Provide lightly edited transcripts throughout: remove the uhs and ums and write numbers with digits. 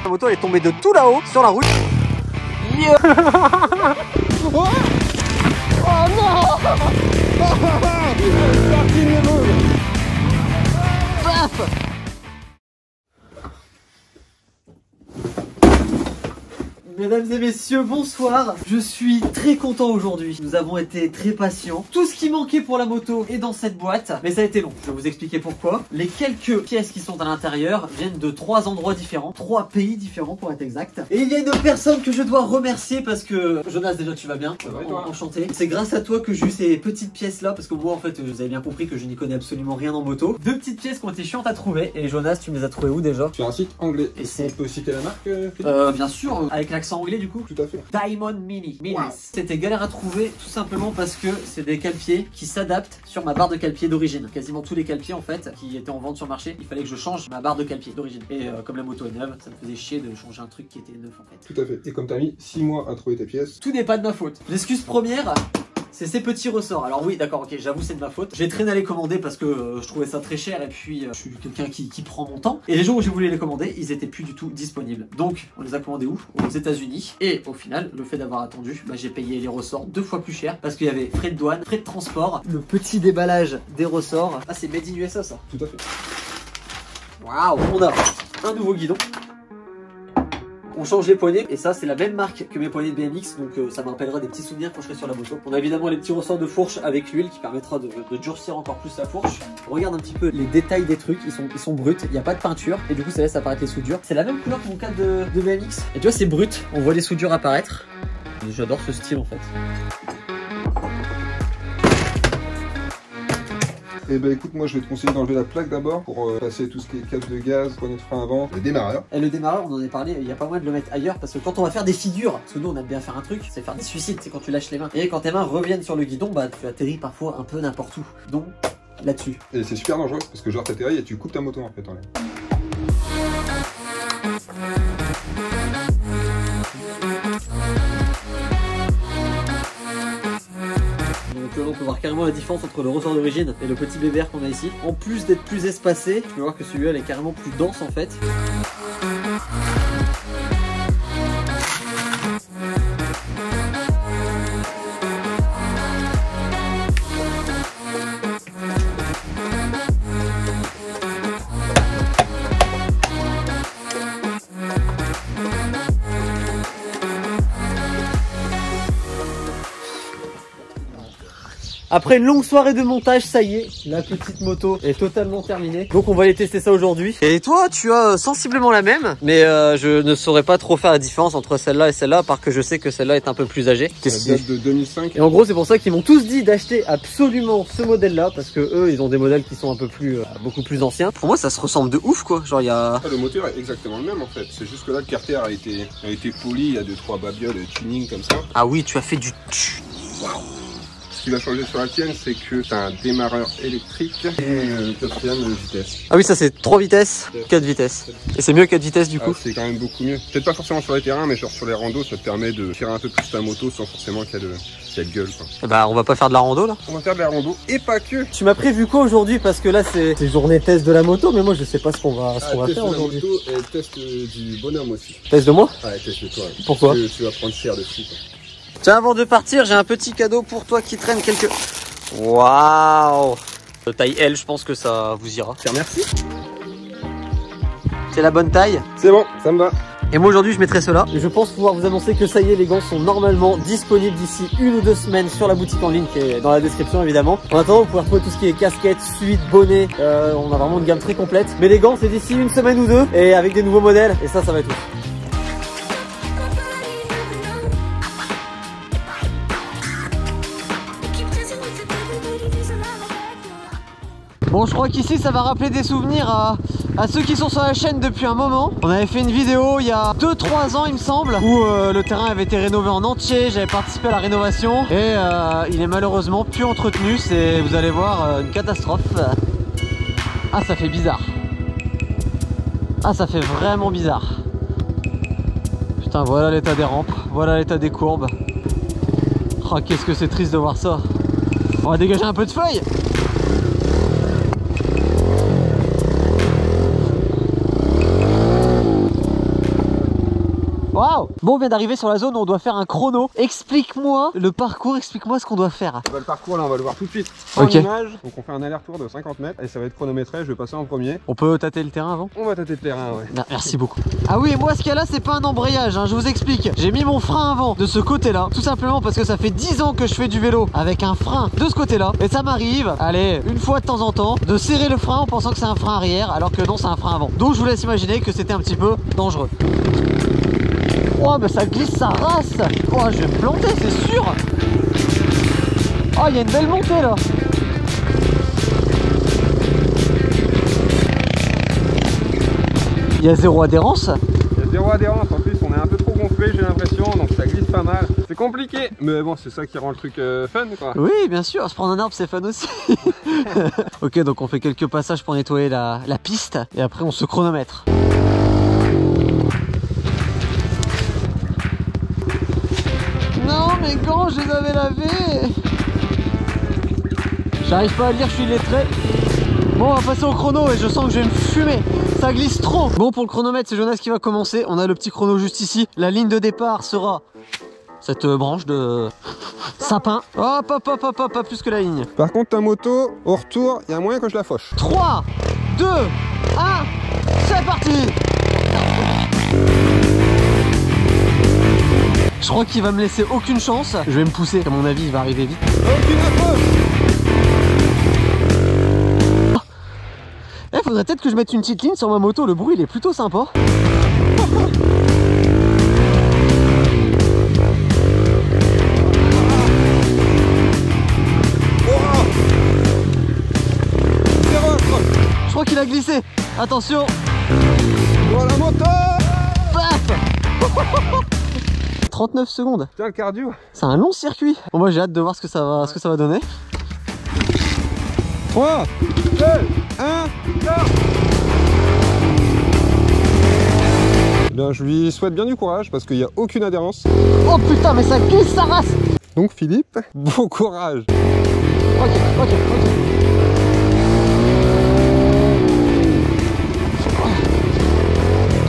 La moto elle est tombée de tout là-haut sur la route. Yeah. Oh non. Paf. Mesdames et messieurs, bonsoir. Je suis très content aujourd'hui. Nous avons été très patients. Tout ce qui manquait pour la moto est dans cette boîte, mais ça a été long. Je vais vous expliquer pourquoi. Les quelques pièces qui sont à l'intérieur viennent de 3 endroits différents, 3 pays différents pour être exact. Et il y a une personne que je dois remercier parce que Jonas, déjà tu vas bien. Enchanté. C'est grâce à toi que j'ai eu ces petites pièces là parce que moi en fait vous avez bien compris que je n'y connais absolument rien en moto. 2 petites pièces qui ont été chiantes à trouver. Et Jonas, tu me les as trouvées où déjà? Sur un site anglais. Et c'est... On peut citer la marque bien sûr, avec l'accent anglais du coup. Tout à fait. Diamond Mini. Wow. C'était galère à trouver tout simplement parce que c'est des cale-pieds qui s'adaptent sur ma barre de cale-pied d'origine. Quasiment tous les cale-pieds en fait qui étaient en vente sur le marché, il fallait que je change ma barre de cale-pied d'origine. Et comme la moto est neuve, ça me faisait chier de changer un truc qui était neuf en fait. Tout à fait. Et comme t'as mis 6 mois à trouver tes pièces. Tout n'est pas de ma faute. L'excuse première, c'est ces petits ressorts. Alors oui, d'accord, ok, j'avoue c'est de ma faute. J'ai traîné à les commander parce que je trouvais ça très cher et puis je suis quelqu'un qui prend mon temps. Et les jours où j'ai voulu les commander, ils étaient plus du tout disponibles. Donc on les a commandés où? Aux États-Unis. Et au final, le fait d'avoir attendu, j'ai payé les ressorts 2 fois plus cher parce qu'il y avait frais de douane, frais de transport, le petit déballage des ressorts. Ah, c'est made in USA ça. Tout à fait. Waouh, on a un nouveau guidon. On change les poignées et ça c'est la même marque que mes poignées de BMX donc ça me rappellera des petits souvenirs quand je serai sur la moto. On a évidemment les petits ressorts de fourche avec l'huile qui permettra de durcir encore plus la fourche. Regarde un petit peu les détails des trucs, ils sont bruts, il n'y a pas de peinture et du coup ça laisse apparaître les soudures. C'est la même couleur que mon cadre de BMX et tu vois c'est brut, on voit les soudures apparaître. J'adore ce style en fait. Et bah écoute, moi je vais te conseiller d'enlever la plaque d'abord pour passer tout ce qui est câble de gaz, poignée de frein avant, le démarreur. Et le démarreur, on en a parlé, il n'y a pas moyen de le mettre ailleurs parce que quand on va faire des figures, parce que nous on aime bien faire un truc, c'est faire des suicides, c'est quand tu lâches les mains. Et quand tes mains reviennent sur le guidon, tu atterris parfois un peu n'importe où. Donc là-dessus. Et c'est super dangereux parce que genre t'atterris et tu coupes ta moto en fait en l'air. Donc on peut voir carrément la différence entre le ressort d'origine et le petit BBR qu'on a ici. En plus d'être plus espacé, tu peux voir que celui-là est carrément plus dense en fait. Après une longue soirée de montage, ça y est, la petite moto est totalement terminée. Donc on va aller tester ça aujourd'hui. Et toi, tu as sensiblement la même, mais je ne saurais pas trop faire la différence entre celle-là et celle-là, à part que je sais que celle-là est un peu plus âgée. Ça date de 2005. Et en gros, c'est pour ça qu'ils m'ont tous dit d'acheter absolument ce modèle-là, parce que eux, ils ont des modèles qui sont un peu plus, beaucoup plus anciens. Pour moi, ça se ressemble de ouf, quoi. Genre, il y a... Le moteur est exactement le même en fait. C'est juste que là, le carter a été poli, il y a 2-3 babioles de tuning comme ça. Ah oui, tu as fait du tuning. Wow. Ce qui va changer sur la tienne, c'est que tu as un démarreur électrique et une 4ème vitesse. Ah oui, ça c'est 3 vitesses, 4 vitesses. Et c'est mieux 4 vitesses du coup. C'est quand même beaucoup mieux. Peut-être pas forcément sur les terrains, mais genre sur les randos, ça te permet de tirer un peu plus ta moto sans forcément qu'elle gueule. Quoi. Et bah on va pas faire de la rando là. On va faire de la rando et pas que. Tu m'as prévu quoi aujourd'hui? Parce que là c'est journée test de la moto, mais moi je sais pas ce qu'on va faire aujourd'hui. Test de la moto et test du bonhomme aussi. Test de moi? Ouais, test de toi. Pourquoi? Parce que tu vas prendre cher dessus. Quoi. Tiens, avant de partir, j'ai un petit cadeau pour toi qui traîne quelques... Waouh! Taille L, je pense que ça vous ira. Merci. C'est la bonne taille? C'est bon, ça me va. Et moi aujourd'hui je mettrai cela. Et je pense pouvoir vous annoncer que ça y est, les gants sont normalement disponibles d'ici 1 ou 2 semaines sur la boutique en ligne qui est dans la description évidemment. En attendant, vous pouvez retrouver tout ce qui est casquette, suite, bonnet. On a vraiment une gamme très complète. Mais les gants c'est d'ici 1 semaine ou 2 et avec des nouveaux modèles. Et ça va être ouf. Bon, je crois qu'ici ça va rappeler des souvenirs à ceux qui sont sur la chaîne depuis un moment. On avait fait une vidéo il y a 2-3 ans il me semble, où le terrain avait été rénové en entier, j'avais participé à la rénovation et il est malheureusement plus entretenu, c'est, vous allez voir, une catastrophe. Ah, ça fait bizarre. Ah, ça fait vraiment bizarre. Putain, voilà l'état des rampes, voilà l'état des courbes. Oh, qu'est-ce que c'est triste de voir ça. On va dégager un peu de feuilles. Waouh. Bon, on vient d'arriver sur la zone où on doit faire un chrono. Explique-moi le parcours, explique-moi ce qu'on doit faire. Bah, le parcours là on va le voir tout de suite. Ok. En image, donc on fait un aller-retour de 50 mètres et ça va être chronométré, je vais passer en premier. On peut tâter le terrain avant? On va tâter le terrain, ouais. Non, merci beaucoup. Ah oui, et moi ce qu'il y a là c'est pas un embrayage, hein, je vous explique. J'ai mis mon frein avant de ce côté là, tout simplement parce que ça fait 10 ans que je fais du vélo avec un frein de ce côté là. Et ça m'arrive, allez, une fois de temps en temps, de serrer le frein en pensant que c'est un frein arrière alors que non c'est un frein avant. Donc je vous laisse imaginer que c'était un petit peu dangereux. Oh mais ça glisse sa race. Oh je vais me planter c'est sûr. Oh il y a une belle montée là. Il y a zéro adhérence. Il y a zéro adhérence, en plus on est un peu trop gonflé j'ai l'impression, donc ça glisse pas mal. C'est compliqué, mais bon c'est ça qui rend le truc fun quoi. Oui bien sûr, se prendre un arbre c'est fun aussi. Ok donc on fait quelques passages pour nettoyer la piste et après on se chronomètre. Non mes gants je les avais lavés. J'arrive pas à lire, je suis lettré. Bon on va passer au chrono et je sens que je vais me fumer. Ça glisse trop. Bon pour le chronomètre c'est Jonas qui va commencer. On a le petit chrono juste ici. La ligne de départ sera cette branche de sapin. Hop hop hop hop hop, pas plus que la ligne. Par contre ta moto, au retour, il y a moyen que je la fauche. 3, 2, 1, c'est parti. Je crois qu'il va me laisser aucune chance. Je vais me pousser, à mon avis il va arriver vite. Aucune approche. Eh, faudrait peut-être que je mette une petite ligne sur ma moto, le bruit il est plutôt sympa. Je crois qu'il a glissé. Attention. Oh la moto. Paf. 39 secondes. Tiens le cardio. C'est un long circuit. Bon moi j'ai hâte de voir ce que ça va donner. 3, 2, 1, go. Bien, je lui souhaite bien du courage parce qu'il n'y a aucune adhérence. Oh putain mais ça glisse sa race. Donc Philippe, bon courage. Ok.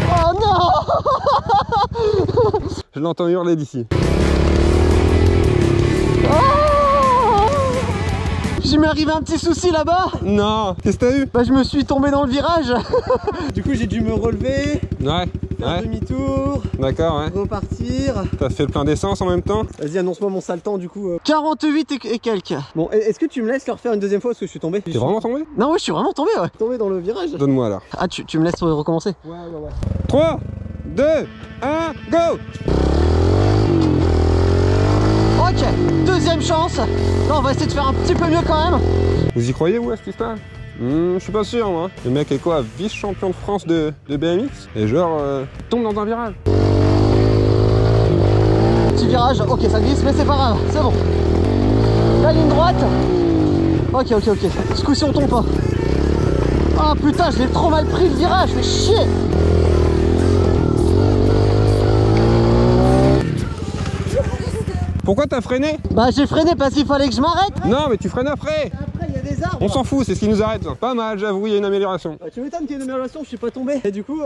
Oh non. Je l'entends hurler d'ici. Il m'est arrivé un petit souci là-bas. Non, qu'est-ce que t'as eu? Bah je me suis tombé dans le virage. Du coup j'ai dû me relever, Ouais, faire demi-tour, d'accord, ouais. repartir. T'as fait le plein d'essence en même temps? Vas-y annonce-moi mon sale temps du coup. 48 et quelques. Bon est-ce que tu me laisses le refaire une deuxième fois parce que je suis tombé? T'es vraiment tombé? Non ouais je suis vraiment tombé ouais. Tombé dans le virage. Donne-moi alors. Ah tu me laisses recommencer? Ouais. 3, 2, 1, go! Ok, deuxième chance. Là on va essayer de faire un petit peu mieux quand même. Vous y croyez vous à cette histoire? Je suis pas sûr moi. Le mec est quoi? Vice-champion de France de BMX? Et genre, tombe dans un virage. Petit virage, ok ça glisse mais c'est pas grave, c'est bon. La ligne droite. Ok. Ce coup-ci on tombe pas. Ah putain je l'ai trop mal pris le virage, fais chier. Pourquoi t'as freiné? Bah j'ai freiné parce qu'il fallait que je m'arrête. Non mais tu freines après. Après il y a des arbres. On s'en fout, c'est ce qui nous arrête. Pas mal, j'avoue, il y a une amélioration. Tu m'étonnes qu'il y ait une amélioration, je suis pas tombé. Et du coup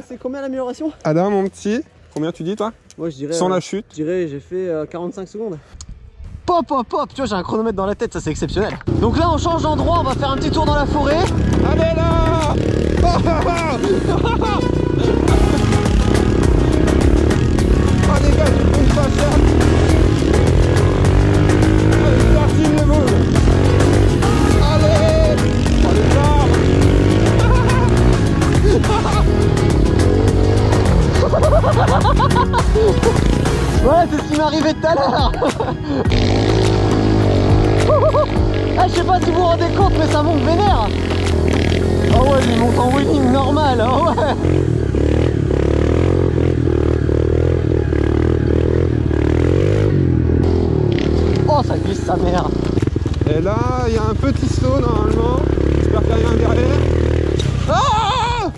c'est combien l'amélioration? Alors mon petit, combien tu dis toi? Moi je dirais... Sans la chute. Je dirais j'ai fait 45 secondes. Pop, tu vois j'ai un chronomètre dans la tête, ça c'est exceptionnel. Donc là on change d'endroit, on va faire un petit tour dans la forêt. Allez là. Oh les gars, tu comptes pas cher. Allez, c'est parti le niveau. Allez. Oh les arbres. Ouais c'est ce qui m'est arrivé tout à l'heure. Ah je sais pas si vous vous rendez compte mais ça monte vénère. Oh ouais il monte en wheeling normal, oh ouais. Oh ça glisse sa mère. Et là, il y a un petit saut normalement. J'espère qu'il n'y a rien derrière. Ah,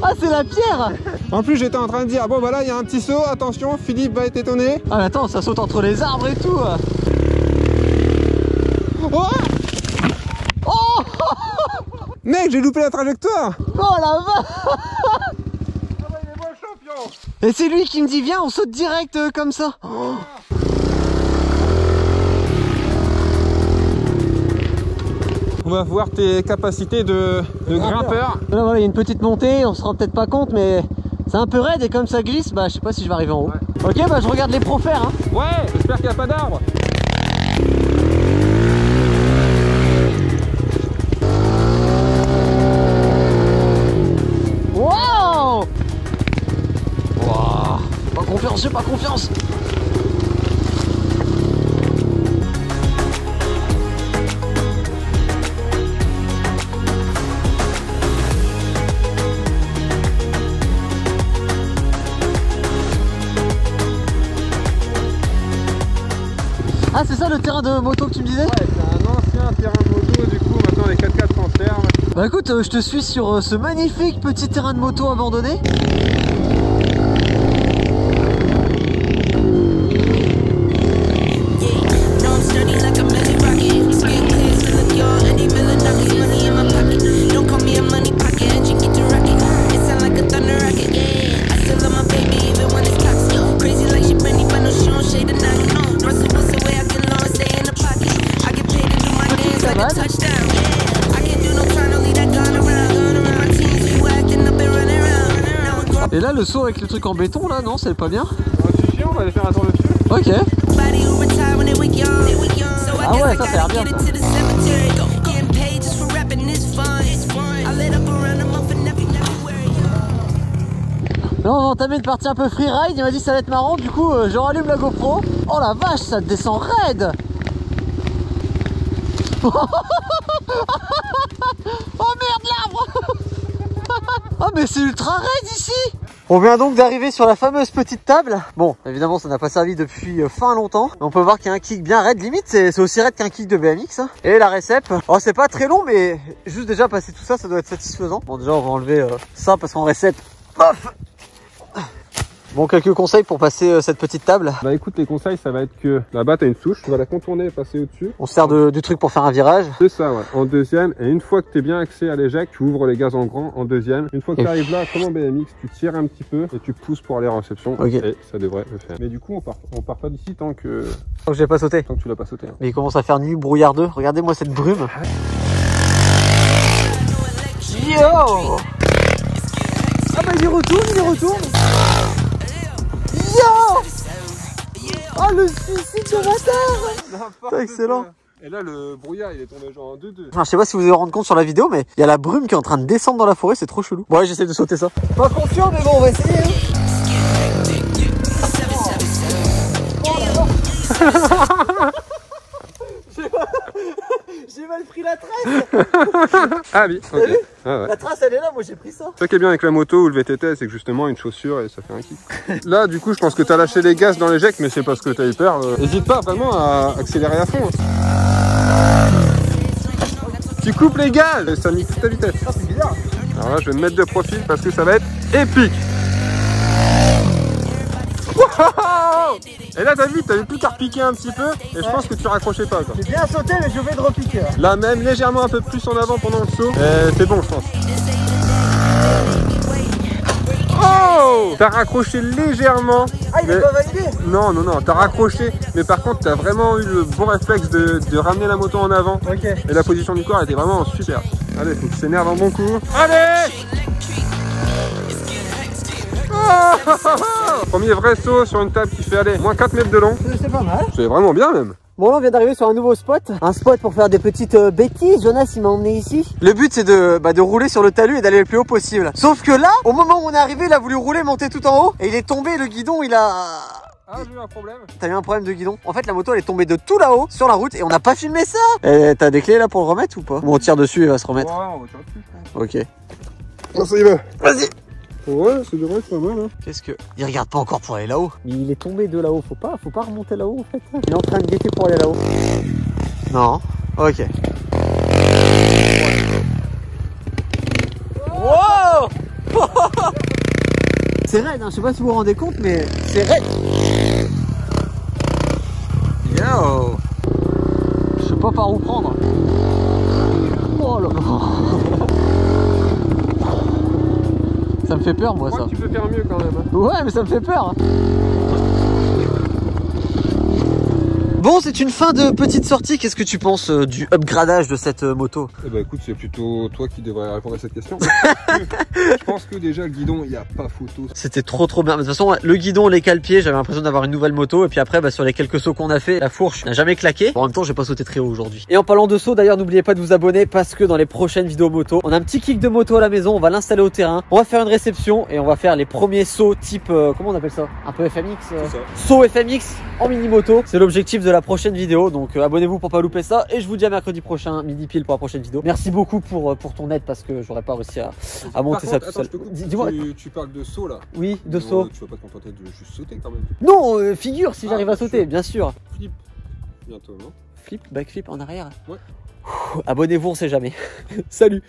ah c'est la pierre. en plus, j'étais en train de dire, bon voilà, il y a un petit saut, attention, Philippe va être étonné. Ah mais attends, ça saute entre les arbres et tout. Oh, Oh, mec, j'ai loupé la trajectoire. oh la vache. Et c'est lui qui me dit viens, on saute direct comme ça. Oh. On va voir tes capacités de grimpeur. Là voilà, il y a une petite montée, on se rend peut-être pas compte mais c'est un peu raide et comme ça glisse, bah je sais pas si je vais arriver en haut. Ouais. Ok, bah je regarde les pros faire hein. Ouais, j'espère qu'il n'y a pas d'arbre. Wow. Wow. Pas confiance, j'ai pas confiance. Ah c'est ça le terrain de moto que tu me disais? Ouais, c'est un ancien terrain de moto, du coup maintenant les 4x4 s'en servent. Bah écoute, je te suis sur ce magnifique petit terrain de moto abandonné. Et là le saut avec le truc en béton là, non c'est pas bien? C'est chiant, on va aller faire un tour dessus. Ok. Ah ouais, ça a l'air bien ça. Là on va entamer une partie un peu freeride, il m'a dit ça va être marrant, du coup je rallume la GoPro. Oh la vache, ça descend raide. Oh merde l'arbre. Oh mais c'est ultra raide ici. On vient donc d'arriver sur la fameuse petite table. Bon, évidemment ça n'a pas servi depuis fin longtemps. On peut voir qu'il y a un kick bien raide, limite c'est aussi raide qu'un kick de BMX hein. Et la récep, oh c'est pas très long mais juste déjà passer tout ça, ça doit être satisfaisant. Bon déjà on va enlever ça parce qu'en récep, paf. Bon, quelques conseils pour passer cette petite table. Bah écoute, les conseils ça va être que là-bas t'as une souche, tu vas la contourner et passer au-dessus. On se sert du truc pour faire un virage. C'est ça ouais, en deuxième, et une fois que t'es bien axé à l'éject, tu ouvres les gaz en grand en deuxième. Une fois que t'arrives là, comme en BMX, tu tires un petit peu et tu pousses pour aller en réception. Okay. Et ça devrait le faire. Mais du coup on part pas d'ici tant que j'ai pas sauté. Tant que tu l'as pas sauté hein. Mais il commence à faire nuit brouillardeux, regardez-moi cette brume. Yo. Ah bah il retourne. Yo. Oh le suicide de bâtard. C'est excellent. Et là le brouillard il est tombé genre en 2-2. Enfin, je sais pas si vous vous rendez compte sur la vidéo mais il y a la brume qui est en train de descendre dans la forêt, c'est trop chelou. Ouais j'essaie de sauter ça. Pas confiant mais bon on va essayer hein. J'ai mal pris la trace. Ah oui, ok. Ah, ouais. La trace elle est là, moi j'ai pris ça. Ce qui est bien avec la moto ou le VTT, c'est que justement une chaussure et ça fait un kick. Là du coup je pense que t'as lâché les gaz dans l'éject, mais c'est parce que t'as eu peur. N'hésite pas vraiment à accélérer à fond. Tu coupes les gaz et ça mixe ta vitesse. Ah, c'est bizarre. Alors là je vais me mettre de profil parce que ça va être épique. Et là t'as vu plus qu'à repiquer un petit peu et je pense que tu raccrochais pas quoi. J'ai bien sauté mais je vais de repiquer. Là même légèrement un peu plus en avant pendant le saut. C'est bon je pense. Oh, t'as raccroché légèrement. Ah il est pas validé. Non, t'as raccroché. Mais par contre t'as vraiment eu le bon réflexe de ramener la moto en avant. Ok. Et la position du corps était vraiment super. Allez, faut que tu s'énerves un bon coup. Allez. Premier vrai saut sur une table qui fait aller moins 4 mètres de long. C'est pas mal. C'est vraiment bien même. Bon là on vient d'arriver sur un nouveau spot. Un spot pour faire des petites bêtises. Jonas il m'a emmené ici. Le but c'est de rouler sur le talus et d'aller le plus haut possible. Sauf que là, au moment où on est arrivé, il a voulu rouler, monter tout en haut. Et il est tombé, le guidon il a... Ah j'ai eu un problème. T'as eu un problème de guidon. En fait la moto elle est tombée de tout là-haut sur la route et on n'a pas filmé ça. Et t'as des clés là pour le remettre ou pas? Bon on tire dessus, il va se remettre. Ouais, on va tirer dessus. Ok. Bon ça y va. Vas-y. Ouais, ça devrait être pas mal hein. Qu'est-ce que... Il regarde pas encore pour aller là-haut. Mais il est tombé de là-haut, faut pas remonter là-haut en fait. Il est en train de guetter pour aller là-haut. Non. Ok. Wow. C'est raide, hein. Je sais pas si vous vous rendez compte, mais c'est raide. Yo. Je sais pas par où prendre. Oh là là. Ça me fait peur moi Je crois ça. que tu peux faire mieux quand même. Hein. Ouais mais ça me fait peur. Bon, c'est une fin de petite sortie. Qu'est-ce que tu penses du upgradage de cette moto? Eh ben écoute, c'est plutôt toi qui devrais répondre à cette question. Je pense que déjà le guidon, il n'y a pas photo. C'était trop bien. De toute façon, le guidon, les cale-pieds, j'avais l'impression d'avoir une nouvelle moto. Et puis après, bah, sur les quelques sauts qu'on a fait, la fourche n'a jamais claqué. Bon, en même temps, j'ai pas sauté très haut aujourd'hui. Et en parlant de sauts, d'ailleurs, n'oubliez pas de vous abonner parce que dans les prochaines vidéos moto, on a un petit kick de moto à la maison. On va l'installer au terrain. On va faire une réception et on va faire les premiers sauts type, comment on appelle ça? Un peu FMX. Saut FMX en mini moto. C'est l'objectif de la prochaine vidéo. Donc abonnez-vous pour pas louper ça. Et je vous dis à mercredi prochain, midi pile pour la prochaine vidéo. Merci beaucoup pour ton aide parce que j'aurais pas réussi à monter ça tout seul. Dis-moi. Tu parles de saut là. Oui, de saut. Tu vas pas te contenter de juste sauter quand même. Non, figure si j'arrive à sauter, bien sûr. Flip. Bientôt, non? Flip, backflip en arrière. Ouais. Abonnez-vous, on sait jamais. Salut.